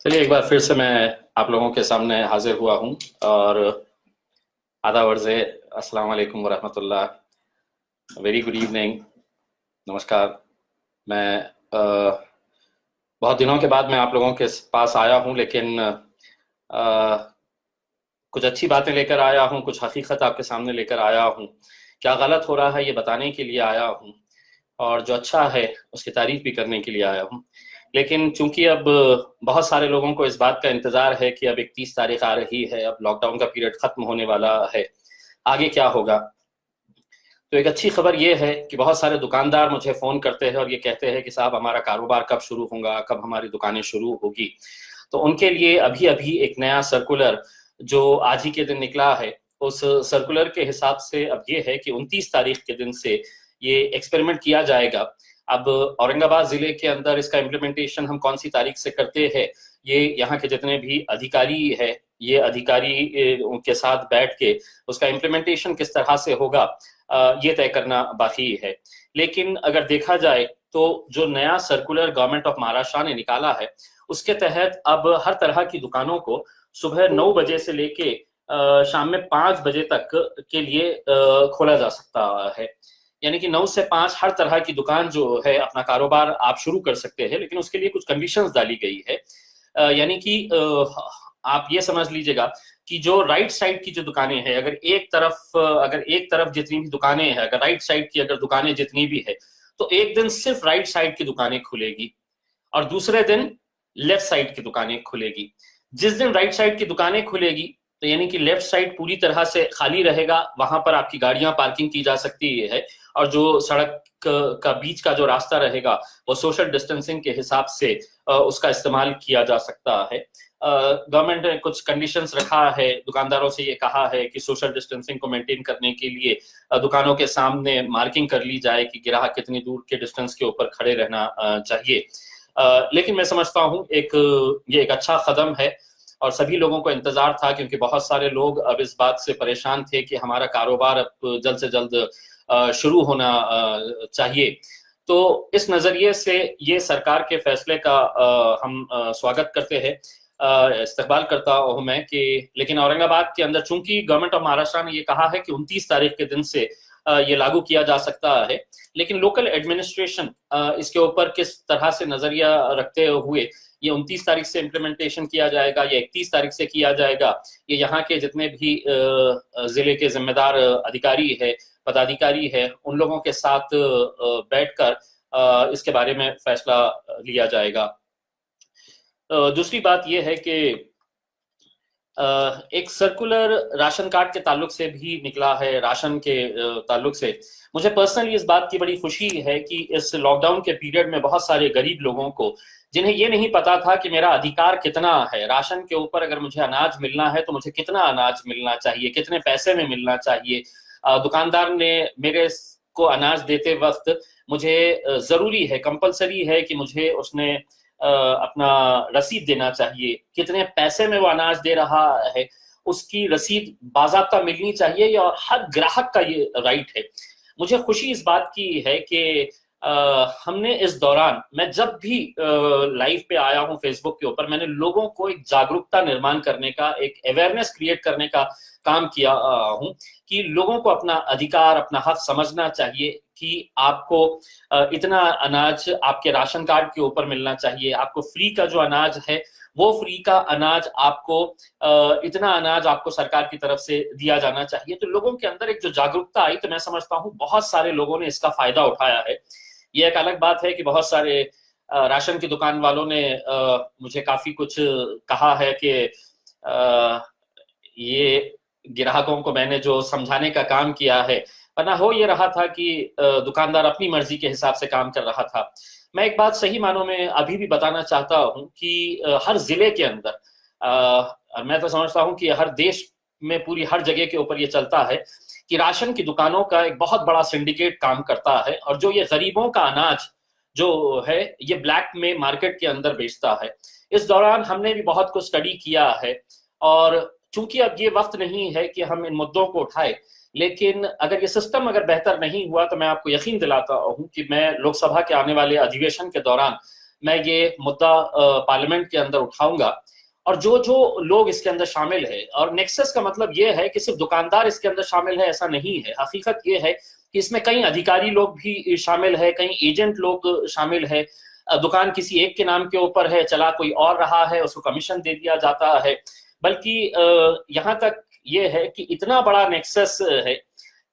चलिए एक बार फिर से मैं आप लोगों के सामने हाजिर हुआ हूँ और आदा वर्ज़े अस्सलाम वालेकुम वरहमतुल्लाह। Very good evening. नमस्कार। मैं बहुत दिनों के बाद मैं आप लोगों के पास आया हूँ, लेकिन कुछ अच्छी बातें लेकर आया हूँ, कुछ हकीकत आपके सामने लेकर आया हूँ। क्या गलत हो रहा है ये बताने के लिए आया हूँ, और जो अच्छा है उसकी तारीफ भी करने के लिए आया हूँ। लेकिन चूंकि अब बहुत सारे लोगों को इस बात का इंतजार है कि अब 31 तारीख आ रही है, अब लॉकडाउन का पीरियड खत्म होने वाला है, आगे क्या होगा। तो एक अच्छी खबर ये है कि बहुत सारे दुकानदार मुझे फ़ोन करते हैं और ये कहते हैं कि साहब हमारा कारोबार कब शुरू होगा, कब हमारी दुकानें शुरू होगी। तो उनके लिए अभी अभी एक नया सर्कुलर जो आज ही के दिन निकला है, उस सर्कुलर के हिसाब से अब ये है कि 29 तारीख के दिन से ये एक्सपेरिमेंट किया जाएगा। अब औरंगाबाद जिले के अंदर इसका इम्प्लीमेंटेशन हम कौन सी तारीख से करते हैं, ये यहाँ के जितने भी अधिकारी है, ये अधिकारी उनके साथ बैठ के उसका इम्प्लीमेंटेशन किस तरह से होगा, ये तय करना बाकी है। लेकिन अगर देखा जाए तो जो नया सर्कुलर गवर्नमेंट ऑफ महाराष्ट्र ने निकाला है, उसके तहत अब हर तरह की दुकानों को सुबह 9 बजे से लेके शाम में 5 बजे तक के लिए खोला जा सकता है। यानी कि 9 से 5 हर तरह की दुकान जो है अपना कारोबार आप शुरू कर सकते हैं, लेकिन उसके लिए कुछ कंडीशंस डाली गई है। यानी कि आप ये समझ लीजिएगा कि जो राइट साइड की जो दुकानें हैं, अगर एक तरफ जितनी भी दुकानें हैं, अगर राइट साइड की अगर दुकानें जितनी भी है, तो एक दिन सिर्फ राइट साइड की दुकानें खुलेगी और दूसरे दिन लेफ्ट साइड की दुकानें खुलेगी। जिस दिन राइट साइड की दुकानें खुलेगी तो यानी कि लेफ्ट साइड पूरी तरह से खाली रहेगा, वहां पर आपकी गाड़ियां पार्किंग की जा सकती है, और जो सड़क का बीच का जो रास्ता रहेगा वो सोशल डिस्टेंसिंग के हिसाब से उसका इस्तेमाल किया जा सकता है। गवर्नमेंट ने कुछ कंडीशंस रखा है, दुकानदारों से ये कहा है कि सोशल डिस्टेंसिंग को मेंटेन करने के लिए दुकानों के सामने मार्किंग कर ली जाए कि ग्राहक कितनी दूर के डिस्टेंस के ऊपर खड़े रहना चाहिए। लेकिन मैं समझता हूँ ये एक अच्छा कदम है और सभी लोगों को इंतजार था, क्योंकि बहुत सारे लोग अब इस बात से परेशान थे कि हमारा कारोबार अब जल्द से जल्द शुरू होना चाहिए। तो इस नजरिए से ये सरकार के फैसले का हम स्वागत करते हैं, इस्तकबाल करता हूं मैं कि लेकिन औरंगाबाद के अंदर चूंकि गवर्नमेंट ऑफ महाराष्ट्र ने ये कहा है कि 29 तारीख के दिन से ये लागू किया जा सकता है, लेकिन लोकल एडमिनिस्ट्रेशन इसके ऊपर किस तरह से नजरिया रखते हुए ये 29 तारीख से इम्प्लीमेंटेशन किया जाएगा या 31 तारीख से किया जाएगा, ये यहाँ के जितने भी जिले के जिम्मेदार अधिकारी है, पदाधिकारी है, उन लोगों के साथ बैठकर इसके बारे में फैसला लिया जाएगा। दूसरी बात यह है कि एक सर्कुलर राशन कार्ड के ताल्लुक से भी निकला है। राशन के ताल्लुक से मुझे पर्सनली इस बात की बड़ी खुशी है कि इस लॉकडाउन के पीरियड में बहुत सारे गरीब लोगों को, जिन्हें ये नहीं पता था कि मेरा अधिकार कितना है राशन के ऊपर, अगर मुझे अनाज मिलना है तो मुझे कितना अनाज मिलना चाहिए, कितने पैसे में मिलना चाहिए, दुकानदार ने मेरे को अनाज देते वक्त मुझे जरूरी है, कंपलसरी है कि मुझे उसने अपना रसीद देना चाहिए, कितने पैसे में वो अनाज दे रहा है उसकी रसीद बाज़ाब्ता मिलनी चाहिए, और हर ग्राहक का ये राइट है। मुझे खुशी इस बात की है कि हमने इस दौरान, मैं जब भी लाइव पे आया हूं फेसबुक के ऊपर, मैंने लोगों को एक जागरूकता निर्माण करने का, एक अवेयरनेस क्रिएट करने का काम किया हूं कि लोगों को अपना अधिकार, अपना हक समझना चाहिए कि आपको इतना अनाज आपके राशन कार्ड के ऊपर मिलना चाहिए, आपको फ्री का जो अनाज है वो फ्री का अनाज आपको, इतना अनाज आपको सरकार की तरफ से दिया जाना चाहिए। तो लोगों के अंदर एक जो जागरूकता आई, तो मैं समझता हूँ बहुत सारे लोगों ने इसका फायदा उठाया है। ये एक अलग बात है कि बहुत सारे राशन की दुकान वालों ने मुझे काफी कुछ कहा है कि ये ग्राहकों को मैंने जो समझाने का काम किया है, वरना हो ये रहा था कि दुकानदार अपनी मर्जी के हिसाब से काम कर रहा था। मैं एक बात सही मानों में अभी भी बताना चाहता हूं कि हर जिले के अंदर, मैं तो समझता हूं कि हर देश में पूरी हर जगह के ऊपर ये चलता है कि राशन की दुकानों का एक बहुत बड़ा सिंडिकेट काम करता है, और जो ये गरीबों का अनाज जो है ये ब्लैक में मार्केट के अंदर बेचता है। इस दौरान हमने भी बहुत कुछ स्टडी किया है, और चूंकि अब ये वक्त नहीं है कि हम इन मुद्दों को उठाए, लेकिन अगर ये सिस्टम अगर बेहतर नहीं हुआ तो मैं आपको यकीन दिलाता हूं कि मैं लोकसभा के आने वाले अधिवेशन के दौरान मैं ये मुद्दा पार्लियामेंट के अंदर उठाऊंगा। और जो जो लोग इसके अंदर शामिल है, और नेक्सस का मतलब ये है कि सिर्फ दुकानदार इसके अंदर शामिल है, ऐसा नहीं है। हकीकत ये है कि इसमें कई अधिकारी लोग भी शामिल है, कई एजेंट लोग शामिल है। दुकान किसी एक के नाम के ऊपर है, चला कोई और रहा है, उसको कमीशन दे दिया जाता है। बल्कि यहाँ तक ये है कि इतना बड़ा नेक्सस है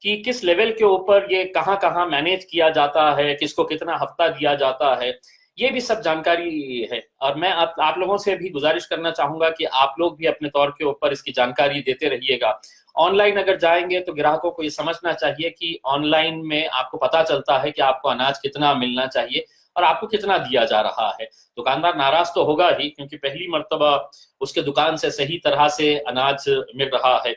कि किस लेवल के ऊपर ये कहाँ कहाँ मैनेज किया जाता है, किसको कितना हफ्ता दिया जाता है, ये भी सब जानकारी है। और मैं आप लोगों से भी गुजारिश करना चाहूंगा कि आप लोग भी अपने तौर के ऊपर इसकी जानकारी देते रहिएगा। ऑनलाइन अगर जाएंगे तो ग्राहकों को ये समझना चाहिए कि ऑनलाइन में आपको पता चलता है कि आपको अनाज कितना मिलना चाहिए और आपको कितना दिया जा रहा है। दुकानदार नाराज तो होगा ही, क्योंकि पहली मर्तबा उसके दुकान से सही तरह से अनाज मिल रहा है।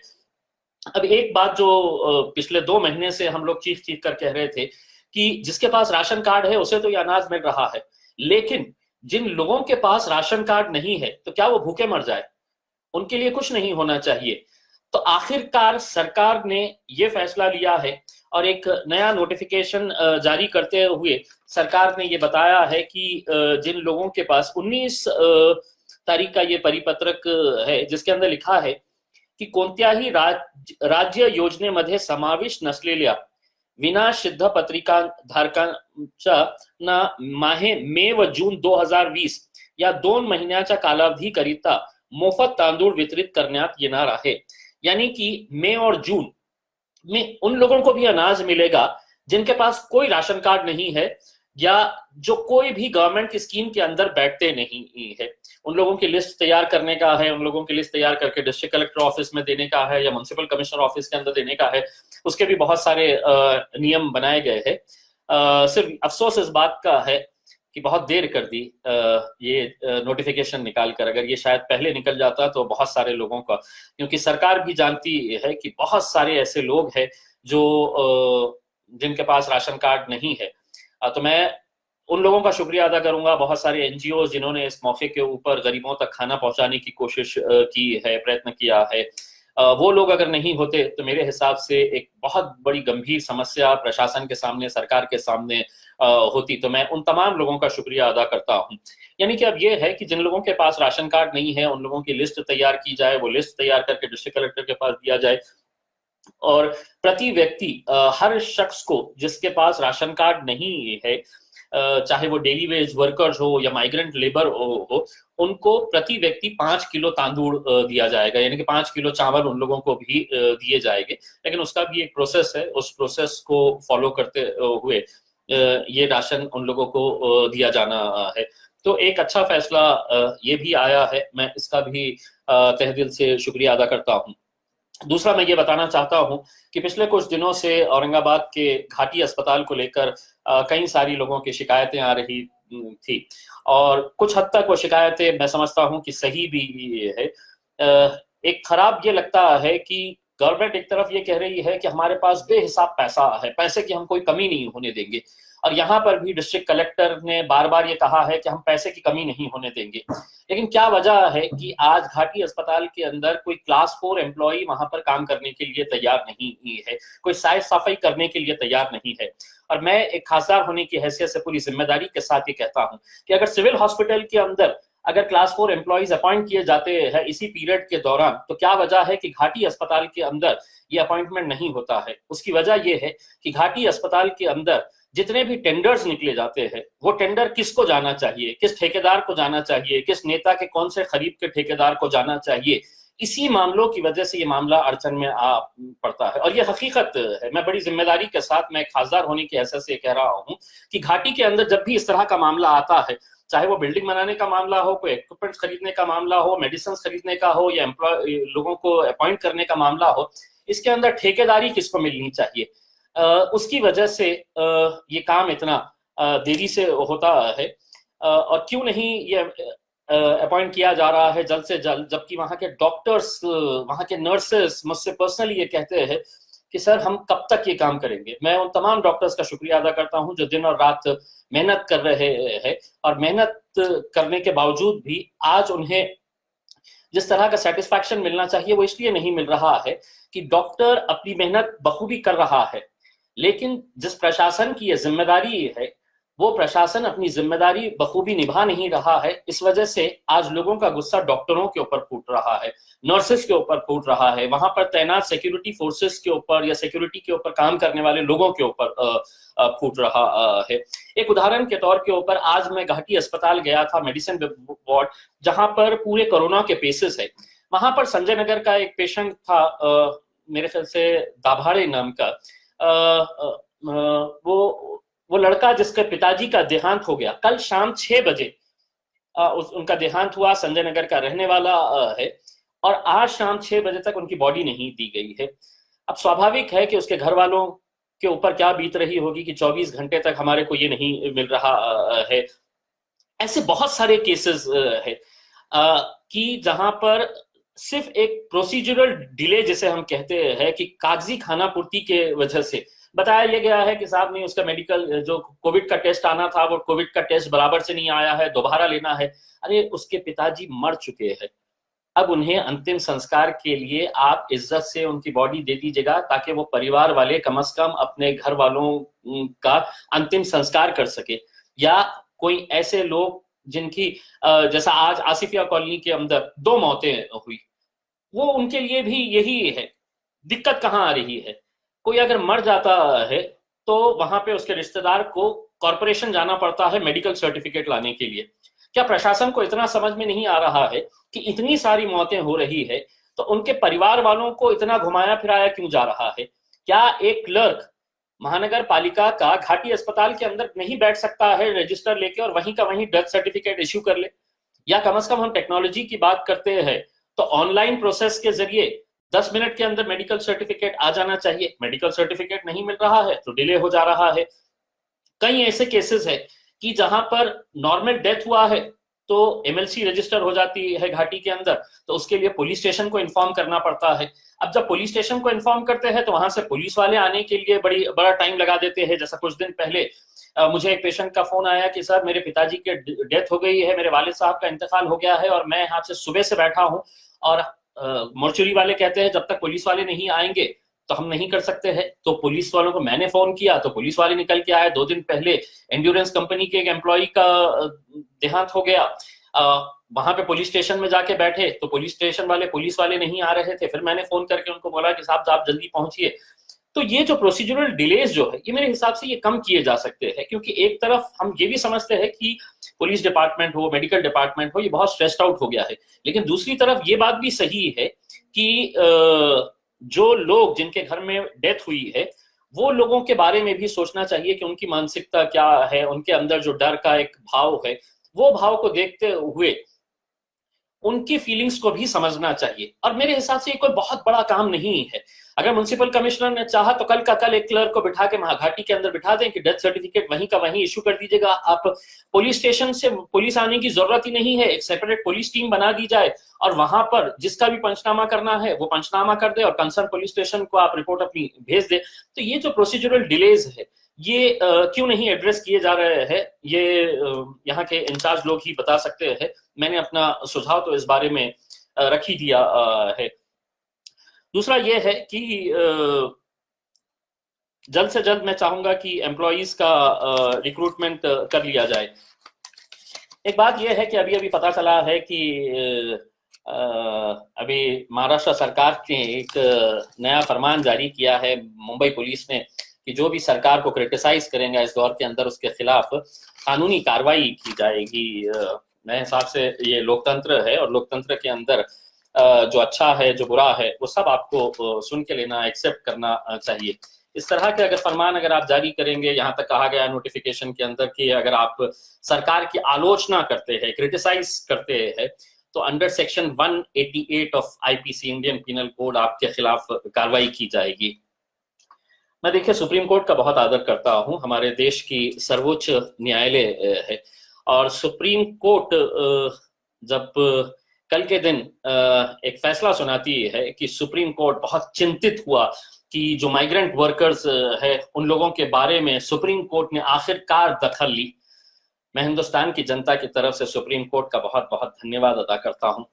अब एक बात जो पिछले 2 महीने से हम लोग चीख चीख कर कह रहे थे कि जिसके पास राशन कार्ड है उसे तो ये अनाज मिल रहा है, लेकिन जिन लोगों के पास राशन कार्ड नहीं है तो क्या वो भूखे मर जाए? उनके लिए कुछ नहीं होना चाहिए। तो आखिरकार सरकार ने ये फैसला लिया है और एक नया नोटिफिकेशन जारी करते हुए सरकार ने ये बताया है कि जिन लोगों के पास 19 तारीख का ये परिपत्रक है, जिसके अंदर लिखा है की कोणत्याही राज्य योजनेमध्ये समाविष्ट नसलेल्या विना सिद्ध पत्रिका धारकांना मे व जून 2020 या 2 महिन्याच्या कालावधीकरिता मोफत तांदूळ वितरित करण्यात येणार आहे। यानी कि मई और जून में उन लोगों को भी अनाज मिलेगा जिनके पास कोई राशन कार्ड नहीं है या जो कोई भी गवर्नमेंट की स्कीम के अंदर बैठते नहीं है। उन लोगों की लिस्ट तैयार करने का है, उन लोगों की लिस्ट तैयार करके डिस्ट्रिक्ट कलेक्टर ऑफिस में देने का है या म्युनिसिपल कमिश्नर ऑफिस के अंदर देने का है। उसके भी बहुत सारे नियम बनाए गए हैं। सिर्फ अफसोस इस बात का है कि बहुत देर कर दी ये नोटिफिकेशन निकाल कर। अगर ये शायद पहले निकल जाता तो बहुत सारे लोगों का, क्योंकि सरकार भी जानती है कि बहुत सारे ऐसे लोग हैं जो जिनके पास राशन कार्ड नहीं है। तो मैं उन लोगों का शुक्रिया अदा करूंगा, बहुत सारे एनजीओ जिन्होंने इस मौके के ऊपर गरीबों तक खाना पहुंचाने की कोशिश की है, प्रयत्न किया है। वो लोग अगर नहीं होते तो मेरे हिसाब से एक बहुत बड़ी गंभीर समस्या प्रशासन के सामने, सरकार के सामने होती। तो मैं उन तमाम लोगों का शुक्रिया अदा करता हूं। यानी कि अब ये है कि जिन लोगों के पास राशन कार्ड नहीं है उन लोगों की लिस्ट तैयार की जाए, वो लिस्ट तैयार करके डिस्ट्रिक्ट कलेक्टर के पास दिया जाए और प्रति व्यक्ति हर शख्स को जिसके पास राशन कार्ड नहीं है, चाहे वो डेली वेज वर्कर्स हो या माइग्रेंट लेबर हो, उनको प्रति व्यक्ति 5 किलो तांदूळ दिया जाएगा। यानी कि 5 किलो चावल उन लोगों को भी दिए जाएंगे। लेकिन उसका भी एक प्रोसेस है, उस प्रोसेस को फॉलो करते हुए ये राशन उन लोगों को दिया जाना है। तो एक अच्छा फैसला ये भी आया है, मैं इसका भी तहे दिल से शुक्रिया अदा करता हूँ। दूसरा मैं ये बताना चाहता हूं कि पिछले कुछ दिनों से औरंगाबाद के घाटी अस्पताल को लेकर कई सारी लोगों की शिकायतें आ रही थी और कुछ हद तक वो शिकायतें मैं समझता हूं कि सही भी है। एक खराब ये लगता है कि गवर्नमेंट एक तरफ ये कह रही है कि हमारे पास बेहिसाब पैसा है, पैसे की हम कोई कमी नहीं होने देंगे, और यहाँ पर भी डिस्ट्रिक्ट कलेक्टर ने बार बार ये कहा है कि हम पैसे की कमी नहीं होने देंगे। लेकिन क्या वजह है कि आज घाटी अस्पताल के अंदर कोई क्लास 4 एम्प्लॉई वहां पर काम करने के लिए तैयार नहीं है, कोई साफ सफाई करने के लिए तैयार नहीं है। और मैं एक खासदार होने की हैसियत से पूरी जिम्मेदारी के साथ ये कहता हूं कि अगर सिविल हॉस्पिटल के अंदर अगर क्लास 4 एम्प्लॉइज अपॉइंट किए जाते हैं इसी पीरियड के दौरान, तो क्या वजह है कि घाटी अस्पताल के अंदर ये अपॉइंटमेंट नहीं होता है? उसकी वजह ये है कि घाटी अस्पताल के अंदर जितने भी टेंडर्स निकले जाते हैं वो टेंडर किसको जाना चाहिए, किस ठेकेदार को जाना चाहिए, किस नेता के कौन से खरीद के ठेकेदार को जाना चाहिए, इसी मामलों की वजह से ये मामला अड़चन में आ पड़ता है। और ये हकीकत है, मैं बड़ी जिम्मेदारी के साथ मैं खासदार होने की हैसियत से कह रहा हूँ कि घाटी के अंदर जब भी इस तरह का मामला आता है, चाहे वो बिल्डिंग बनाने का मामला हो, कोई इक्विपमेंट्स खरीदने का मामला हो, मेडिसिन खरीदने का हो या एम्प्लॉय लोगों को अपॉइंट करने का मामला हो, इसके अंदर ठेकेदारी किसको मिलनी चाहिए, उसकी वजह से ये काम इतना देरी से होता है। और क्यों नहीं ये अपॉइंट किया जा रहा है जल्द से जल्द, जबकि वहाँ के डॉक्टर्स, वहाँ के नर्सेस मुझसे पर्सनली ये कहते हैं कि सर हम कब तक ये काम करेंगे। मैं उन तमाम डॉक्टर्स का शुक्रिया अदा करता हूं जो दिन और रात मेहनत कर रहे हैं, और मेहनत करने के बावजूद भी आज उन्हें जिस तरह का सेटिस्फैक्शन मिलना चाहिए वो इसलिए नहीं मिल रहा है कि डॉक्टर अपनी मेहनत बखूबी कर रहा है, लेकिन जिस प्रशासन की ये जिम्मेदारी है वो प्रशासन अपनी जिम्मेदारी बखूबी निभा नहीं रहा है। इस वजह से आज लोगों का गुस्सा डॉक्टरों के ऊपर फूट रहा है, नर्सेस के ऊपर फूट रहा है, वहां पर तैनात सिक्योरिटी फोर्सेस के ऊपर या सिक्योरिटी के ऊपर काम करने वाले लोगों के ऊपर फूट रहा है। एक उदाहरण के तौर के ऊपर आज मैं घाटी अस्पताल गया था, मेडिसिन वार्ड, जहां पर पूरे कोरोना के पेशेंट है। वहां पर संजय नगर का एक पेशेंट था, मेरे ख्याल से दाभाड़े नाम का, वो लड़का जिसके पिताजी का देहांत हो गया कल शाम 6 बजे, उनका देहांत हुआ, संजय नगर का रहने वाला है, और आज शाम 6 बजे तक उनकी बॉडी नहीं दी गई है। अब स्वाभाविक है कि उसके घर वालों के ऊपर क्या बीत रही होगी कि 24 घंटे तक हमारे को ये नहीं मिल रहा है। ऐसे बहुत सारे केसेस है कि जहां पर सिर्फ एक प्रोसीजरल डिले जिसे हम कहते हैं कि कागजी खानापूर्ति के वजह से बताया यह गया है कि साहब नहीं, उसका मेडिकल जो कोविड का टेस्ट आना था वो कोविड का टेस्ट बराबर से नहीं आया है, दोबारा लेना है। अरे उसके पिताजी मर चुके हैं, अब उन्हें अंतिम संस्कार के लिए आप इज्जत से उनकी बॉडी दे दीजिएगा ताकि वो परिवार वाले कम से कम अपने घर वालों का अंतिम संस्कार कर सके। या कोई ऐसे लोग जिनकी जैसा आज आसिफिया कॉलोनी के अंदर 2 मौतें हुई, वो उनके लिए भी यही है। दिक्कत कहाँ आ रही है, कोई अगर मर जाता है तो वहां पे उसके रिश्तेदार को कॉर्पोरेशन जाना पड़ता है मेडिकल सर्टिफिकेट लाने के लिए। क्या प्रशासन को इतना समझ में नहीं आ रहा है कि इतनी सारी मौतें हो रही है तो उनके परिवार वालों को इतना घुमाया फिराया क्यों जा रहा है? क्या एक क्लर्क महानगर पालिका का घाटी अस्पताल के अंदर नहीं बैठ सकता है रजिस्टर लेके और वहीं का वहीं डेथ सर्टिफिकेट इश्यू कर ले? या कम से कम हम टेक्नोलॉजी की बात करते हैं तो ऑनलाइन प्रोसेस के जरिए 10 मिनट के अंदर मेडिकल सर्टिफिकेट आ जाना चाहिए। मेडिकल सर्टिफिकेट नहीं मिल रहा है तो डिले हो जा रहा है। कई ऐसे केसेस है कि जहां पर नॉर्मल डेथ हुआ है तो एमएलसी रजिस्टर हो जाती है घाटी के अंदर, तो उसके लिए पुलिस स्टेशन को इन्फॉर्म करना पड़ता है। अब जब पुलिस स्टेशन को इन्फॉर्म करते हैं तो वहां से पुलिस वाले आने के लिए बड़ा टाइम लगा देते हैं। जैसा कुछ दिन पहले मुझे एक पेशेंट का फोन आया कि सर मेरे पिताजी के डेथ हो गई है, मेरे वालिद साहब का इंतकाल हो गया है और मैं यहाँ से सुबह से बैठा हूँ, और मोर्चुरी वाले कहते हैं जब तक पुलिस वाले नहीं आएंगे तो हम नहीं कर सकते हैं। तो पुलिस वालों को मैंने फोन किया तो पुलिस वाले निकल के आए। 2 दिन पहले एंड्योरेंस कंपनी के एक एम्प्लॉय का देहांत हो गया, वहां पे पुलिस स्टेशन में जाके बैठे तो पुलिस स्टेशन वाले पुलिस वाले नहीं आ रहे थे। फिर मैंने फोन करके उनको बोला कि साहब आप जल्दी पहुंचिए। तो ये जो प्रोसीजरल डिलेज जो है ये मेरे हिसाब से ये कम किए जा सकते हैं, क्योंकि एक तरफ हम ये भी समझते हैं कि पुलिस डिपार्टमेंट हो, मेडिकल डिपार्टमेंट हो, ये बहुत स्ट्रेस्ड आउट हो गया है, लेकिन दूसरी तरफ ये बात भी सही है कि जो लोग जिनके घर में डेथ हुई है वो लोगों के बारे में भी सोचना चाहिए कि उनकी मानसिकता क्या है, उनके अंदर जो डर का एक भाव है वो भाव को देखते हुए उनकी फीलिंग्स को भी समझना चाहिए। और मेरे हिसाब से ये कोई बहुत बड़ा काम नहीं है। अगर म्युनिसिपल कमिश्नर ने चाहा तो कल का कल एक क्लर्क को बिठा के घाटी के अंदर बिठा दें कि डेथ सर्टिफिकेट वहीं का वहीं इशू कर दीजिएगा। आप पुलिस स्टेशन से पुलिस आने की जरूरत ही नहीं है, एक सेपरेट पुलिस टीम बना दी जाए और वहां पर जिसका भी पंचनामा करना है वो पंचनामा कर दे और कंसर्न पुलिस स्टेशन को आप रिपोर्ट अपनी भेज दे। तो ये जो प्रोसीजरल डिलेज है ये क्यों नहीं एड्रेस किए जा रहे हैं, ये यहाँ के इंचार्ज लोग ही बता सकते हैं। मैंने अपना सुझाव तो इस बारे में रख ही दिया है। दूसरा ये है कि जल्द से जल्द मैं चाहूंगा कि एम्प्लॉइज का रिक्रूटमेंट कर लिया जाए। एक बात यह है कि अभी अभी पता चला है कि अभी महाराष्ट्र सरकार ने एक नया फरमान जारी किया है मुंबई पुलिस ने कि जो भी सरकार को क्रिटिसाइज करेंगे इस दौर के अंदर उसके खिलाफ कानूनी कार्रवाई की जाएगी। मेरे हिसाब से ये लोकतंत्र है और लोकतंत्र के अंदर जो अच्छा है जो बुरा है वो सब आपको सुन के लेना, एक्सेप्ट करना चाहिए। इस तरह के अगर फरमान अगर आप जारी करेंगे, यहाँ तक कहा गया नोटिफिकेशन के अंदर कि अगर आप सरकार की आलोचना करते हैं, क्रिटिसाइज करते हैं, तो under section 188 of IPC Indian penal code आपके खिलाफ कार्रवाई की जाएगी। मैं देखिए सुप्रीम कोर्ट का बहुत आदर करता हूं, हमारे देश की सर्वोच्च न्यायालय है और सुप्रीम कोर्ट जब कल के दिन एक फैसला सुनाती है कि सुप्रीम कोर्ट बहुत चिंतित हुआ कि जो माइग्रेंट वर्कर्स है उन लोगों के बारे में सुप्रीम कोर्ट ने आखिरकार दखल ली। मैं हिंदुस्तान की जनता की तरफ से सुप्रीम कोर्ट का बहुत बहुत धन्यवाद अदा करता हूं।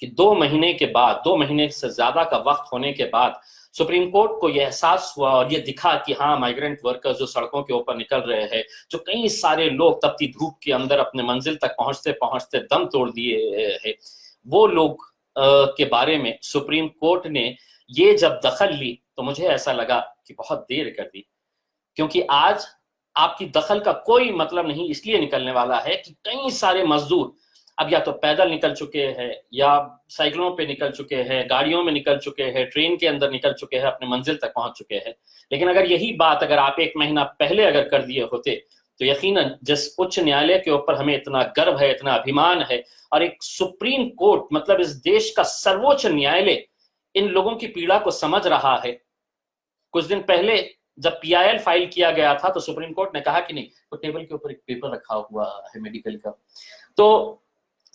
कि 2 महीने के बाद, 2 महीने से ज्यादा का वक्त होने के बाद सुप्रीम कोर्ट को यह एहसास हुआ और यह दिखा कि हाँ, माइग्रेंट वर्कर्स जो सड़कों के ऊपर निकल रहे हैं, जो कई सारे लोग तपती धूप के अंदर अपने मंजिल तक पहुंचते पहुंचते दम तोड़ दिए हैं, वो लोग के बारे में सुप्रीम कोर्ट ने ये जब दखल ली तो मुझे ऐसा लगा कि बहुत देर कर दी। क्योंकि आज आपकी दखल का कोई मतलब नहीं इसलिए निकलने वाला है कि कई सारे मजदूर अब या तो पैदल निकल चुके हैं, या साइकिलों पे निकल चुके हैं, गाड़ियों में निकल चुके हैं, ट्रेन के अंदर निकल चुके हैं, अपने मंजिल तक पहुंच चुके हैं। लेकिन अगर यही बात अगर आप 1 महीना पहले अगर कर दिए होते तो यकीनन जिस उच्च न्यायालय के ऊपर हमें इतना गर्व है, इतना अभिमान है, और एक सुप्रीम कोर्ट मतलब इस देश का सर्वोच्च न्यायालय इन लोगों की पीड़ा को समझ रहा है। कुछ दिन पहले जब पीआईएल फाइल किया गया था तो सुप्रीम कोर्ट ने कहा कि नहीं, तो टेबल के ऊपर एक पेपर रखा हुआ है मेडिकल का, तो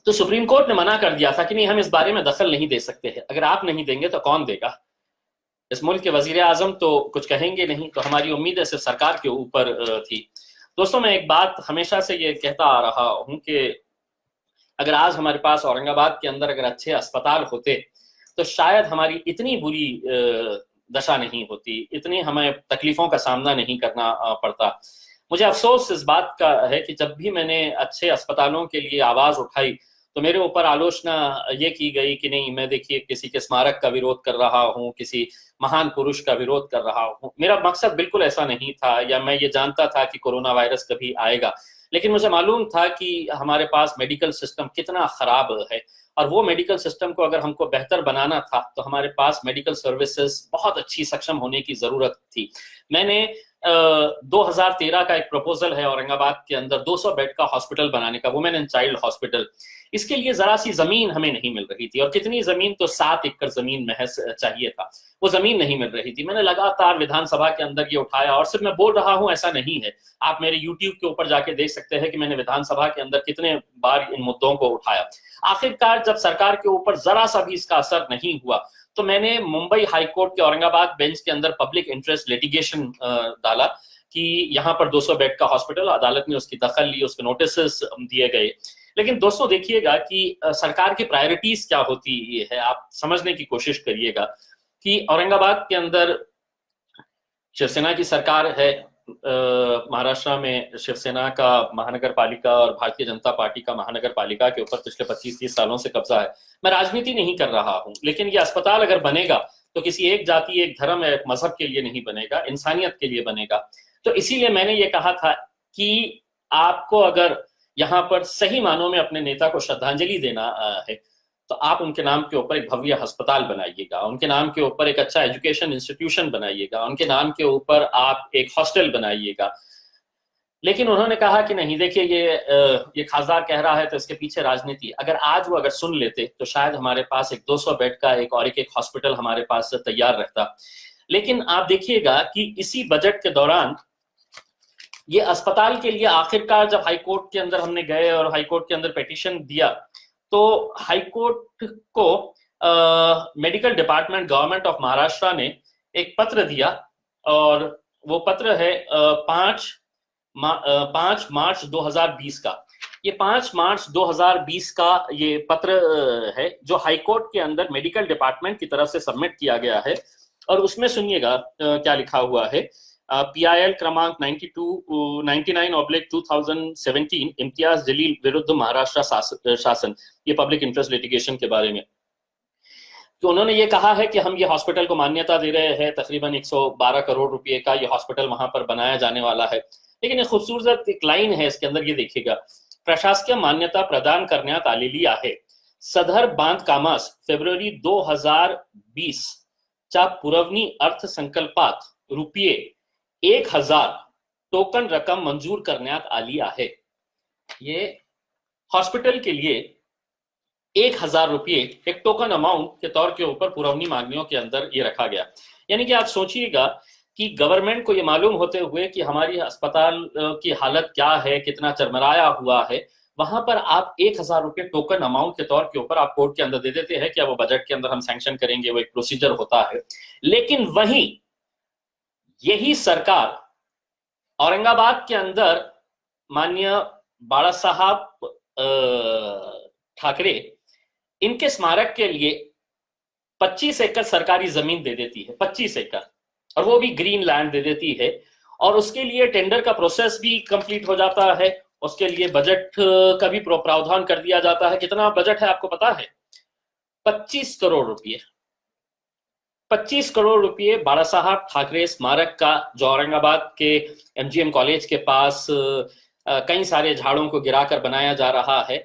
सुप्रीम कोर्ट ने मना कर दिया था कि नहीं, हम इस बारे में दखल नहीं दे सकते हैं। अगर आप नहीं देंगे तो कौन देगा? इस मुल्क के वजीर आजम तो कुछ कहेंगे नहीं, तो हमारी उम्मीद है सिर्फ सरकार के ऊपर थी। दोस्तों, मैं एक बात हमेशा से ये कहता आ रहा हूं कि अगर आज हमारे पास औरंगाबाद के अंदर अगर अच्छे अस्पताल होते तो शायद हमारी इतनी बुरी दशा नहीं होती, इतनी हमें तकलीफों का सामना नहीं करना पड़ता। मुझे अफसोस इस बात का है कि जब भी मैंने अच्छे अस्पतालों के लिए आवाज उठाई तो मेरे ऊपर आलोचना ये की गई कि नहीं, मैं देखिए किसी के स्मारक का विरोध कर रहा हूँ, किसी महान पुरुष का विरोध कर रहा हूँ। मेरा मकसद बिल्कुल ऐसा नहीं था, या मैं ये जानता था कि कोरोना वायरस कभी आएगा, लेकिन मुझे मालूम था कि हमारे पास मेडिकल सिस्टम कितना खराब है, और वो मेडिकल सिस्टम को अगर हमको बेहतर बनाना था तो हमारे पास मेडिकल सर्विसेज बहुत अच्छी सक्षम होने की जरूरत थी। मैंने 2013 का एक प्रपोजल है औरंगाबाद के अंदर 200 बेड का हॉस्पिटल बनाने का, वुमेन एंड चाइल्ड हॉस्पिटल। इसके लिए जरा सी जमीन हमें नहीं मिल रही थी, और कितनी जमीन, तो 7 एकड़ जमीन महज चाहिए था, वो जमीन नहीं मिल रही थी। मैंने लगातार विधानसभा के अंदर ये उठाया, और सिर्फ मैं बोल रहा हूं ऐसा नहीं है, आप मेरे यूट्यूब के ऊपर जाके देख सकते हैं कि मैंने विधानसभा के अंदर कितने बार इन मुद्दों को उठाया। आखिरकार जब सरकार के ऊपर जरा सा भी इसका असर नहीं हुआ तो मैंने मुंबई हाईकोर्ट के औरंगाबाद बेंच के अंदर पब्लिक इंटरेस्ट लिटिगेशन डाला कि यहाँ पर 200 बेड का हॉस्पिटल। अदालत ने उसकी दखल ली, उसके नोटिस दिए गए। लेकिन दोस्तों देखिएगा कि सरकार की प्रायोरिटीज क्या होती है, आप समझने की कोशिश करिएगा कि औरंगाबाद के अंदर शिवसेना की सरकार है, महाराष्ट्र में शिवसेना का महानगर पालिका और भारतीय जनता पार्टी का महानगर पालिका के ऊपर पिछले 25-30 सालों से कब्जा है। मैं राजनीति नहीं कर रहा हूं, लेकिन ये अस्पताल अगर बनेगा तो किसी एक जाति, एक धर्म या एक मजहब के लिए नहीं बनेगा, इंसानियत के लिए बनेगा। तो इसीलिए मैंने ये कहा था कि आपको अगर यहाँ पर सही मानों में अपने नेता को श्रद्धांजलि देना है तो आप उनके नाम के ऊपर एक भव्य अस्पताल बनाइएगा, उनके नाम के ऊपर एक अच्छा एजुकेशन इंस्टीट्यूशन बनाइएगा, उनके नाम के ऊपर आप एक हॉस्टल बनाइएगा। लेकिन उन्होंने कहा कि नहीं, देखिए ये खासदार कह रहा है तो इसके पीछे राजनीति। अगर आज वो अगर सुन लेते तो शायद हमारे पास एक 200 बेड का एक और एक हॉस्पिटल हमारे पास तैयार रहता। लेकिन आप देखिएगा कि इसी बजट के दौरान ये अस्पताल के लिए आखिरकार जब हाईकोर्ट के अंदर हमने गए और हाईकोर्ट के अंदर पिटीशन दिया तो हाईकोर्ट को medical department government of Maharashtra ने एक पत्र दिया, और वो पत्र है 5 मार्च 2020 का। ये 5 मार्च 2020 का ये पत्र है जो हाईकोर्ट के अंदर मेडिकल डिपार्टमेंट की तरफ से सबमिट किया गया है। और उसमें सुनिएगा क्या लिखा हुआ है। PIL क्रमांक 99/2017 इम्तियाज जलील विरुद्ध महाराष्ट्र शासन, ये पब्लिक इंटरेस्ट लिटिगेशन के बारे में। तो उन्होंने ये कहा है कि हम ये हॉस्पिटल को मान्यता दे रहे हैं, तकरीबन 112 करोड़ रुपए का ये हॉस्पिटल वहां पर बनाया जाने वाला है। लेकिन एक खूबसूरत एक लाइन है इसके अंदर, ये देखिएगा, प्रशासकीय मान्यता प्रदान करण्यात आलेली आहे। सदर बांधकामास फेब्रुवारी 2020 च्या पुरवणी अर्थसंकल्पात ₹1000 टोकन रकम मंजूर करण्यात आली आहे। ये हॉस्पिटल के लिए 1000 रुपये एक टोकन अमाउंट के तौर के ऊपर पुरवनी मांगनियों के अंदर ये रखा गया। यानी कि आप सोचिएगा कि गवर्नमेंट को ये मालूम होते हुए कि हमारी अस्पताल की हालत क्या है, कितना चरमराया हुआ है, वहां पर आप 1000 रुपये टोकन अमाउंट के तौर के ऊपर आप कोर्ट के अंदर दे देते हैं कि अब वो बजट के अंदर हम सैंक्शन करेंगे, वो एक प्रोसीजर होता है। लेकिन वहीं यही सरकार औरंगाबाद के अंदर माननीय बाळासाहेब ठाकरे इनके स्मारक के लिए 25 एकड़ सरकारी जमीन दे देती है, 25 एकड़, और वो भी ग्रीन लैंड दे देती है। और उसके लिए टेंडर का प्रोसेस भी कंप्लीट हो जाता है, उसके लिए बजट का भी प्रावधान कर दिया जाता है। कितना बजट है आपको पता है? 25 करोड़ रुपये। 25 करोड़ रुपये बाला साहब ठाकरे स्मारक का, जो औरंगाबाद के एमजीएम कॉलेज के पास कई सारे झाड़ों को गिराकर बनाया जा रहा है,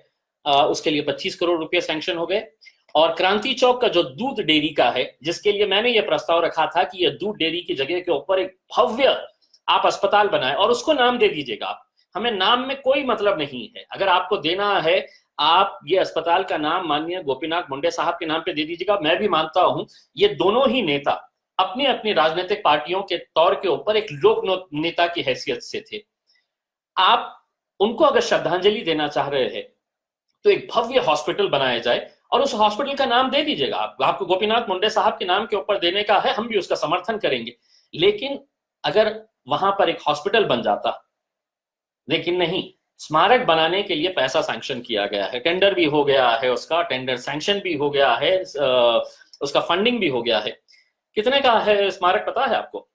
उसके लिए 25 करोड़ रुपये सैंक्शन हो गए। और क्रांति चौक का जो दूध डेयरी का है, जिसके लिए मैंने ये प्रस्ताव रखा था कि यह दूध डेयरी की जगह के ऊपर एक भव्य आप अस्पताल बनाए और उसको नाम दे दीजिएगा आप। हमें नाम में कोई मतलब नहीं है, अगर आपको देना है आप ये अस्पताल का नाम माननीय गोपीनाथ मुंडे साहब के नाम पे दे दीजिएगा। मैं भी मानता हूं ये दोनों ही नेता अपनी अपनी राजनीतिक पार्टियों के तौर के ऊपर एक लोक नेता की हैसियत से थे। आप उनको अगर श्रद्धांजलि देना चाह रहे हैं तो एक भव्य हॉस्पिटल बनाया जाए और उस हॉस्पिटल का नाम दे दीजिएगा। आपको गोपीनाथ मुंडे साहब के नाम के ऊपर देने का है, हम भी उसका समर्थन करेंगे। लेकिन अगर वहां पर एक हॉस्पिटल बन जाता, लेकिन नहीं, स्मारक बनाने के लिए पैसा सैंक्शन किया गया है, टेंडर भी हो गया है, उसका टेंडर सैंक्शन भी हो गया है, उसका फंडिंग भी हो गया है। कितने का है स्मारक पता है आपको?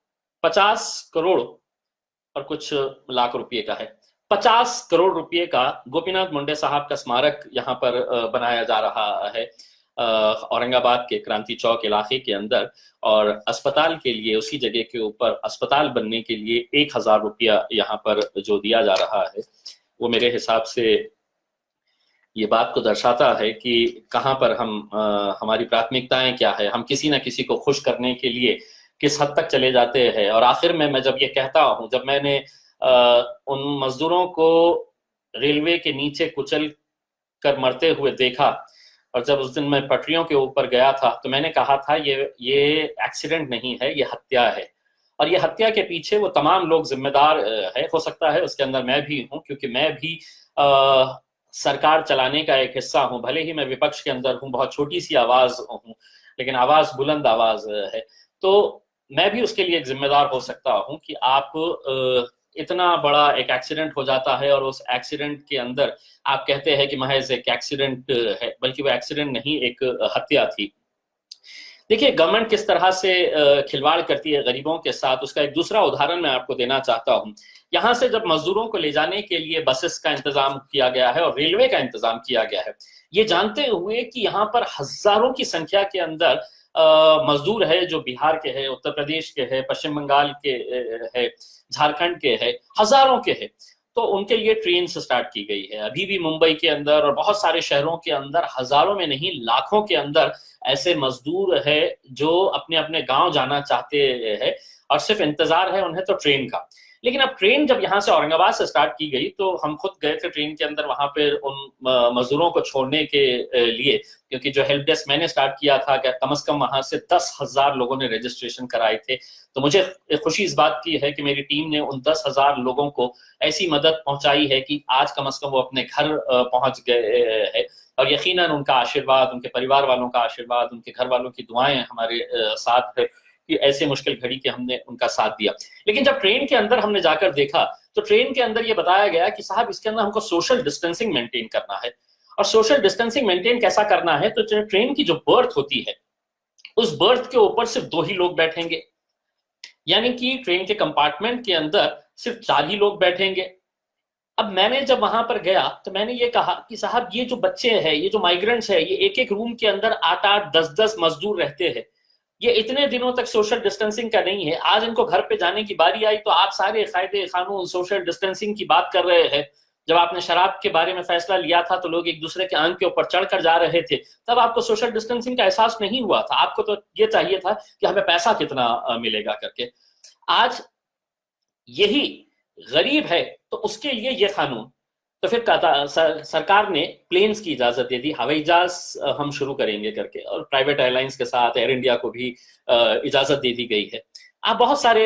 50 करोड़ और कुछ लाख रुपए का है। 50 करोड़ रुपए का गोपीनाथ मुंडे साहब का स्मारक यहाँ पर बनाया जा रहा है औरंगाबाद के क्रांति चौक इलाके के अंदर। और अस्पताल के लिए, उसी जगह के ऊपर अस्पताल बनने के लिए 1000 रुपया यहाँ पर जो दिया जा रहा है, वो मेरे हिसाब से ये बात को दर्शाता है कि कहाँ पर हम हमारी प्राथमिकताएं क्या है, हम किसी ना किसी को खुश करने के लिए किस हद तक चले जाते हैं। और आखिर में मैं जब ये कहता हूँ, जब मैंने उन मजदूरों को रेलवे के नीचे कुचल कर मरते हुए देखा, और जब उस दिन मैं पटरियों के ऊपर गया था, तो मैंने कहा था ये एक्सीडेंट नहीं है, ये हत्या है। और ये हत्या के पीछे वो तमाम लोग जिम्मेदार है। हो सकता है उसके अंदर मैं भी हूँ, क्योंकि मैं भी सरकार चलाने का एक हिस्सा हूँ। भले ही मैं विपक्ष के अंदर हूँ, बहुत छोटी सी आवाज हूँ, लेकिन आवाज बुलंद आवाज है। तो मैं भी उसके लिए एक जिम्मेदार हो सकता हूँ कि आप इतना बड़ा एक एक्सीडेंट हो जाता है और उस एक्सीडेंट के अंदर आप कहते हैं कि महज एक एक्सीडेंट है, बल्कि वो एक्सीडेंट नहीं, एक हत्या थी। देखिए गवर्नमेंट किस तरह से खिलवाड़ करती है गरीबों के साथ, उसका एक दूसरा उदाहरण मैं आपको देना चाहता हूँ। यहाँ से जब मजदूरों को ले जाने के लिए बसेस का इंतजाम किया गया है और रेलवे का इंतजाम किया गया है, ये जानते हुए कि यहाँ पर हजारों की संख्या के अंदर मजदूर है जो बिहार के हैं, उत्तर प्रदेश के हैं, पश्चिम बंगाल के है, झारखंड के हैं, हजारों के हैं, तो उनके लिए ट्रेन स्टार्ट की गई है। अभी भी मुंबई के अंदर और बहुत सारे शहरों के अंदर हजारों में नहीं लाखों के अंदर ऐसे मजदूर है जो अपने अपने गांव जाना चाहते हैं और सिर्फ इंतजार है उन्हें तो ट्रेन का। लेकिन अब ट्रेन जब यहाँ से औरंगाबाद से स्टार्ट की गई तो हम खुद गए थे ट्रेन के अंदर, वहां पर उन मजदूरों को छोड़ने के लिए, क्योंकि जो हेल्प डेस्क मैंने स्टार्ट किया था, क्या कम से कम वहां से 10,000 लोगों ने रजिस्ट्रेशन कराए थे। तो मुझे खुशी इस बात की है कि मेरी टीम ने उन 10,000 लोगों को ऐसी मदद पहुंचाई है कि आज कम से कम वो अपने घर पहुंच गए हैं। और यकीनन उनका आशीर्वाद, उनके परिवार वालों का आशीर्वाद, उनके घर वालों की दुआएं हमारे साथ है कि ऐसे मुश्किल घड़ी के हमने उनका साथ दिया। लेकिन जब ट्रेन के अंदर हमने जाकर देखा तो ट्रेन के अंदर ये बताया गया कि साहब इसके अंदर हमको सोशल डिस्टेंसिंग मेंटेन करना है। और सोशल डिस्टेंसिंग मेंटेन कैसा करना है, तो ट्रेन की जो बर्थ होती है उस बर्थ के ऊपर सिर्फ 2 ही लोग बैठेंगे, यानी कि ट्रेन के कंपार्टमेंट के अंदर सिर्फ 4 ही लोग बैठेंगे। अब मैंने जब वहां पर गया तो मैंने ये कहा कि साहब ये जो बच्चे हैं, ये जो माइग्रेंट्स है, ये एक एक रूम के अंदर 8-8, 10-10 मजदूर रहते हैं। ये इतने दिनों तक सोशल डिस्टेंसिंग का नहीं है, आज इनको घर पे जाने की बारी आई तो आप सारे कायदे कानून सोशल डिस्टेंसिंग की बात कर रहे हैं। जब आपने शराब के बारे में फैसला लिया था तो लोग एक दूसरे के आंख के ऊपर चढ़कर जा रहे थे, तब आपको सोशल डिस्टेंसिंग का एहसास नहीं हुआ था। आपको तो ये चाहिए था कि हमें पैसा कितना मिलेगा करके। आज यही गरीब है तो उसके लिए ये कानून। तो फिर सरकार ने प्लेन्स की इजाजत दे दी, हवाई जहाज हम शुरू करेंगे करके, और प्राइवेट एयरलाइंस के साथ एयर इंडिया को भी इजाजत दे दी गई है। आप बहुत सारे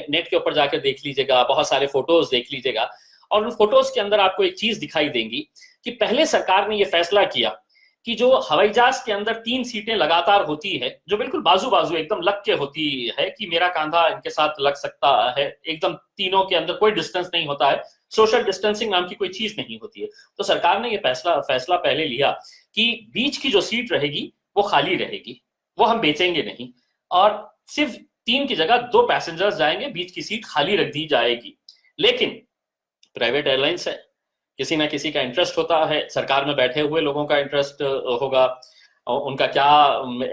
नेट के ऊपर जाकर देख लीजिएगा, बहुत सारे फोटोज देख लीजिएगा, और उन फोटोज के अंदर आपको एक चीज दिखाई देंगी कि पहले सरकार ने यह फैसला किया कि जो हवाई जहाज के अंदर 3 सीटें लगातार होती है, जो बिल्कुल बाजू बाजू एकदम लग के होती है कि मेरा कंधा इनके साथ लग सकता है, एकदम तीनों के अंदर कोई डिस्टेंस नहीं होता है, सोशल डिस्टेंसिंग नाम की कोई चीज नहीं होती है। तो सरकार ने यह फैसला पहले लिया कि बीच की जो सीट रहेगी वो खाली रहेगी, वो हम बेचेंगे नहीं, और सिर्फ 3 की जगह 2 पैसेंजर्स जाएंगे, बीच की सीट खाली रख दी जाएगी। लेकिन प्राइवेट एयरलाइंस है, किसी ना किसी का इंटरेस्ट होता है, सरकार में बैठे हुए लोगों का इंटरेस्ट होगा, और उनका क्या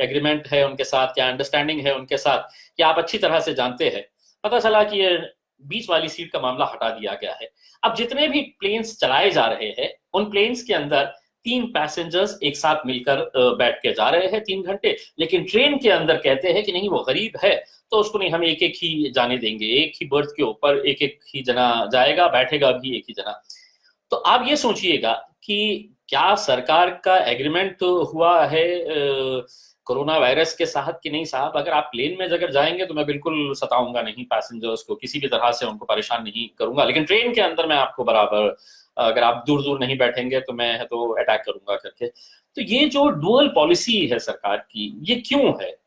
एग्रीमेंट है उनके साथ, क्या अंडरस्टैंडिंग है उनके साथ, कि आप अच्छी तरह से जानते हैं। पता चला कि ये बीच वाली सीट का मामला हटा दिया गया है। अब जितने भी प्लेन्स चलाए जा रहे हैं उन प्लेन्स के अंदर 3 पैसेंजर्स एक साथ मिलकर बैठ के जा रहे हैं 3 घंटे, लेकिन ट्रेन के अंदर कहते हैं कि नहीं, वो गरीब है तो उसको नहीं, हम एक एक ही जाने देंगे, एक ही बर्थ के ऊपर एक एक ही जना जाएगा, बैठेगा भी एक ही जना। तो आप ये सोचिएगा कि क्या सरकार का एग्रीमेंट तो हुआ है कोरोना वायरस के साथ कि नहीं साहब, अगर आप प्लेन में अगर जाएंगे तो मैं बिल्कुल सताऊंगा नहीं पैसेंजर्स को, किसी भी तरह से उनको परेशान नहीं करूंगा, लेकिन ट्रेन के अंदर मैं आपको बराबर, अगर आप दूर दूर नहीं बैठेंगे तो मैं तो अटैक करूंगा करके। तो ये जो डुअल पॉलिसी है सरकार की, ये क्यों है?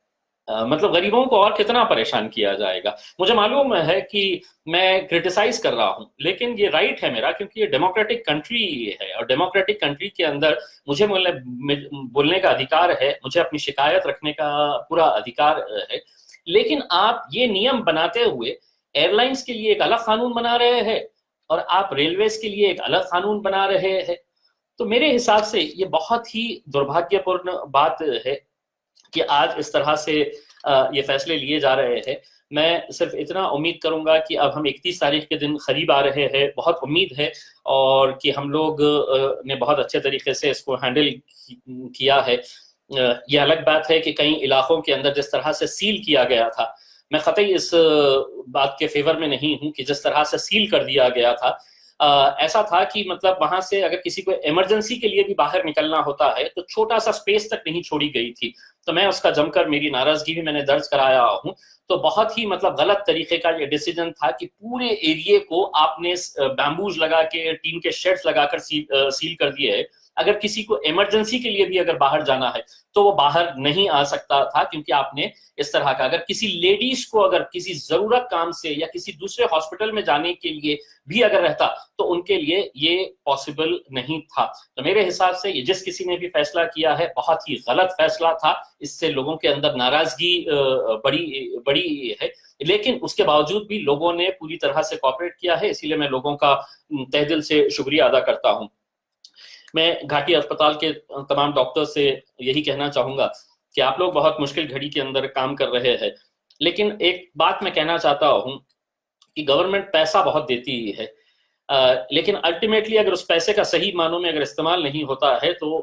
मतलब गरीबों को और कितना परेशान किया जाएगा? मुझे मालूम है कि मैं क्रिटिसाइज कर रहा हूं, लेकिन ये राइट है मेरा, क्योंकि ये डेमोक्रेटिक कंट्री है, और डेमोक्रेटिक कंट्री के अंदर मुझे बोलने का अधिकार है, मुझे अपनी शिकायत रखने का पूरा अधिकार है। लेकिन आप ये नियम बनाते हुए एयरलाइंस के लिए एक अलग कानून बना रहे हैं और आप रेलवेज के लिए एक अलग कानून बना रहे हैं। तो मेरे हिसाब से ये बहुत ही दुर्भाग्यपूर्ण बात है कि आज इस तरह से ये फैसले लिए जा रहे हैं। मैं सिर्फ इतना उम्मीद करूंगा कि अब हम 31 तारीख के दिन करीब आ रहे हैं, बहुत उम्मीद है, और कि हम लोग ने बहुत अच्छे तरीके से इसको हैंडल किया है। ये अलग बात है कि कई इलाकों के अंदर जिस तरह से सील किया गया था, मैं कतई इस बात के फेवर में नहीं हूं कि जिस तरह से सील कर दिया गया था, ऐसा था कि मतलब वहां से अगर किसी को इमरजेंसी के लिए भी बाहर निकलना होता है तो छोटा सा स्पेस तक नहीं छोड़ी गई थी। तो मैं उसका जमकर, मेरी नाराजगी भी मैंने दर्ज कराया हूं। तो बहुत ही मतलब गलत तरीके का ये डिसीजन था कि पूरे एरिया को आपने बैम्बूज लगा के, टीन के शेड्स लगाकर सील कर दिए है। अगर किसी को इमरजेंसी के लिए भी अगर बाहर जाना है तो वो बाहर नहीं आ सकता था, क्योंकि आपने इस तरह का, अगर किसी लेडीज को अगर किसी जरूरत काम से या किसी दूसरे हॉस्पिटल में जाने के लिए भी अगर रहता तो उनके लिए ये पॉसिबल नहीं था। तो मेरे हिसाब से ये जिस किसी ने भी फैसला किया है बहुत ही गलत फैसला था। इससे लोगों के अंदर नाराजगी बड़ी बड़ी है, लेकिन उसके बावजूद भी लोगों ने पूरी तरह से कोऑपरेट किया है, इसीलिए मैं लोगों का तहे दिल से शुक्रिया अदा करता हूं। मैं घाटी अस्पताल के तमाम डॉक्टर से यही कहना चाहूंगा कि आप लोग बहुत मुश्किल घड़ी के अंदर काम कर रहे हैं, लेकिन एक बात मैं कहना चाहता हूं कि गवर्नमेंट पैसा बहुत देती है, लेकिन अल्टीमेटली अगर उस पैसे का सही मानों में अगर इस्तेमाल नहीं होता है तो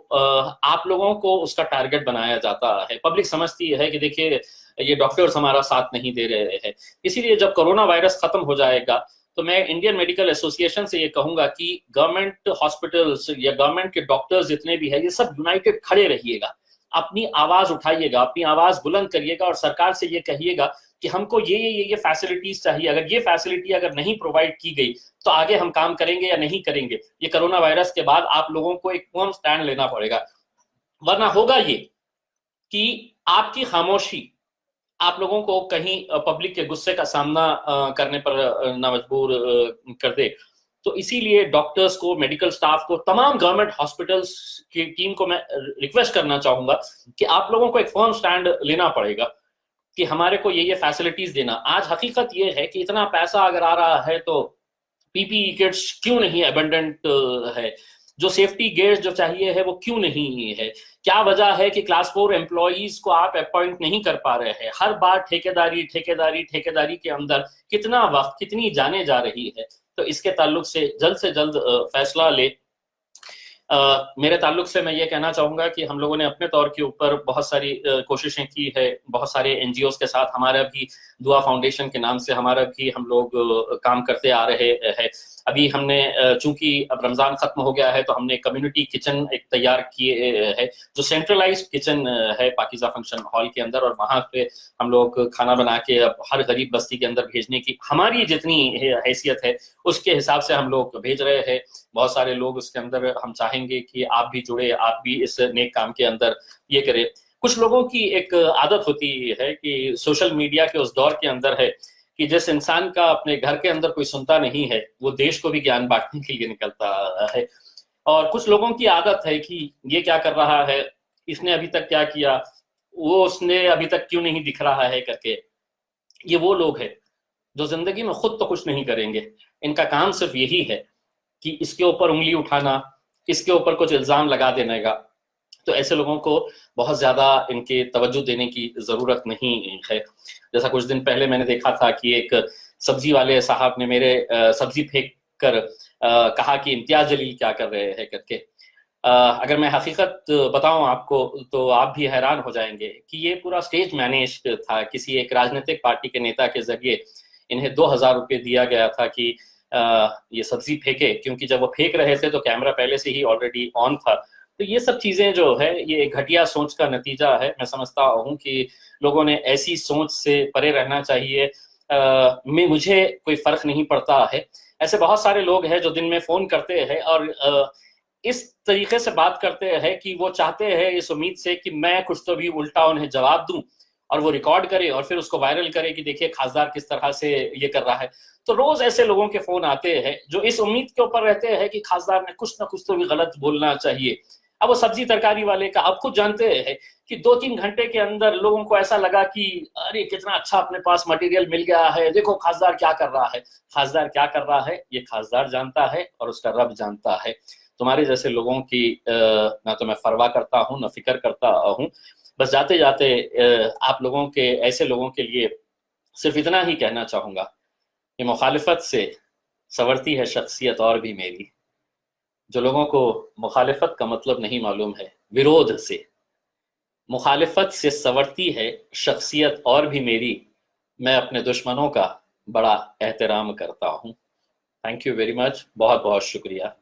आप लोगों को उसका टारगेट बनाया जाता है। पब्लिक समझती है कि देखिए ये डॉक्टर्स हमारा साथ नहीं दे रहे हैं। इसीलिए जब कोरोना वायरस खत्म हो जाएगा तो मैं इंडियन मेडिकल एसोसिएशन से ये कहूंगा कि गवर्नमेंट हॉस्पिटल्स या गवर्नमेंट के डॉक्टर्स जितने भी है, ये सब यूनाइटेड खड़े रहिएगा, अपनी आवाज उठाइएगा, अपनी आवाज बुलंद करिएगा और सरकार से ये कहिएगा कि हमको ये फैसिलिटीज चाहिए। अगर ये फैसिलिटी अगर नहीं प्रोवाइड की गई तो आगे हम काम करेंगे या नहीं करेंगे। ये कोरोना वायरस के बाद आप लोगों को एक फर्म स्टैंड लेना पड़ेगा, वरना होगा ये कि आपकी खामोशी आप लोगों को कहीं पब्लिक के गुस्से का सामना करने पर ना मजबूर कर दे। तो इसीलिए डॉक्टर्स को, मेडिकल स्टाफ को, तमाम गवर्नमेंट हॉस्पिटल्स की टीम को मैं रिक्वेस्ट करना चाहूंगा कि आप लोगों को एक फर्म स्टैंड लेना पड़ेगा कि हमारे को ये फैसिलिटीज देना। आज हकीकत ये है कि इतना पैसा अगर आ रहा है तो पीपीई किट्स क्यों नहीं एबंडेंट है, जो सेफ्टी गेयर्स जो चाहिए है वो क्यों नहीं है, क्या वजह है कि क्लास 4 एम्प्लॉइज को आप अपॉइंट नहीं कर पा रहे हैं। हर बार ठेकेदारी ठेकेदारी ठेकेदारी के अंदर कितना वक्त, कितनी जाने जा रही है। तो इसके ताल्लुक से जल्द फैसला ले। मेरे ताल्लुक से मैं ये कहना चाहूंगा कि हम लोगों ने अपने तौर के ऊपर बहुत सारी कोशिशें की है, बहुत सारे एनजीओ के साथ, हमारा भी दुआ फाउंडेशन के नाम से हमारा भी हम लोग काम करते आ रहे हैं। अभी हमने चूंकि अब रमजान खत्म हो गया है तो हमने कम्युनिटी किचन एक तैयार किए है, जो सेंट्रलाइज्ड किचन है पाकिज़ा फंक्शन हॉल के अंदर, और वहां पे हम लोग खाना बना के अब हर गरीब बस्ती के अंदर भेजने की हमारी जितनी हैसियत है उसके हिसाब से हम लोग भेज रहे हैं। बहुत सारे लोग उसके अंदर, हम चाहेंगे कि आप भी जुड़े, आप भी इस नेक काम के अंदर ये करें। कुछ लोगों की एक आदत होती है कि सोशल मीडिया के उस दौर के अंदर है कि जिस इंसान का अपने घर के अंदर कोई सुनता नहीं है वो देश को भी ज्ञान बांटने के लिए निकलता है। और कुछ लोगों की आदत है कि ये क्या कर रहा है, इसने अभी तक क्या किया, वो उसने अभी तक क्यों नहीं दिख रहा है करके। ये वो लोग हैं जो जिंदगी में खुद तो कुछ नहीं करेंगे, इनका काम सिर्फ यही है कि इसके ऊपर उंगली उठाना, इसके ऊपर कुछ इल्जाम लगा देने का। तो ऐसे लोगों को बहुत ज्यादा इनके तवज्जो देने की जरूरत नहीं है। जैसा कुछ दिन पहले मैंने देखा था कि एक सब्जी वाले साहब ने मेरे सब्जी फेंक कर कहा कि इम्तियाज जलील क्या कर रहे हैं करके। अगर मैं हकीकत बताऊं आपको तो आप भी हैरान हो जाएंगे कि ये पूरा स्टेज मैनेज था। किसी एक राजनीतिक पार्टी के नेता के जरिए इन्हें 2,000 रुपये दिया गया था कि ये सब्जी फेंके, क्योंकि जब वो फेंक रहे थे तो कैमरा पहले से ही ऑलरेडी ऑन था। तो ये सब चीजें जो है ये घटिया सोच का नतीजा है। मैं समझता हूँ कि लोगों ने ऐसी सोच से परे रहना चाहिए। मुझे कोई फर्क नहीं पड़ता है, ऐसे बहुत सारे लोग हैं जो दिन में फोन करते हैं और इस तरीके से बात करते हैं कि वो चाहते हैं इस उम्मीद से कि मैं कुछ तो भी उल्टा उन्हें जवाब दूं और वो रिकॉर्ड करे और फिर उसको वायरल करे कि देखिए खासदार किस तरह से ये कर रहा है। तो रोज ऐसे लोगों के फोन आते हैं जो इस उम्मीद के ऊपर रहते हैं कि खासदार ने कुछ ना कुछ तो भी गलत बोलना चाहिए। अब वो सब्जी तरकारी वाले का आप खुद जानते हैं कि 2-3 घंटे के अंदर लोगों को ऐसा लगा कि अरे कितना अच्छा अपने पास मटेरियल मिल गया है, देखो खासदार क्या कर रहा है। खासदार क्या कर रहा है ये खासदार जानता है और उसका रब जानता है। तुम्हारे जैसे लोगों की ना तो मैं परवाह करता हूँ ना फिक्र करता हूँ। बस जाते जाते आप लोगों के, ऐसे लोगों के लिए सिर्फ इतना ही कहना चाहूंगा कि मुखालिफत से संवरती है शख्सियत और भी मेरी। जो लोगों को मुखालिफत का मतलब नहीं मालूम है, विरोध से, मुखालिफत से संवरती है शख्सियत और भी मेरी। मैं अपने दुश्मनों का बड़ा एहतराम करता हूँ। थैंक यू वेरी मच, बहुत बहुत शुक्रिया।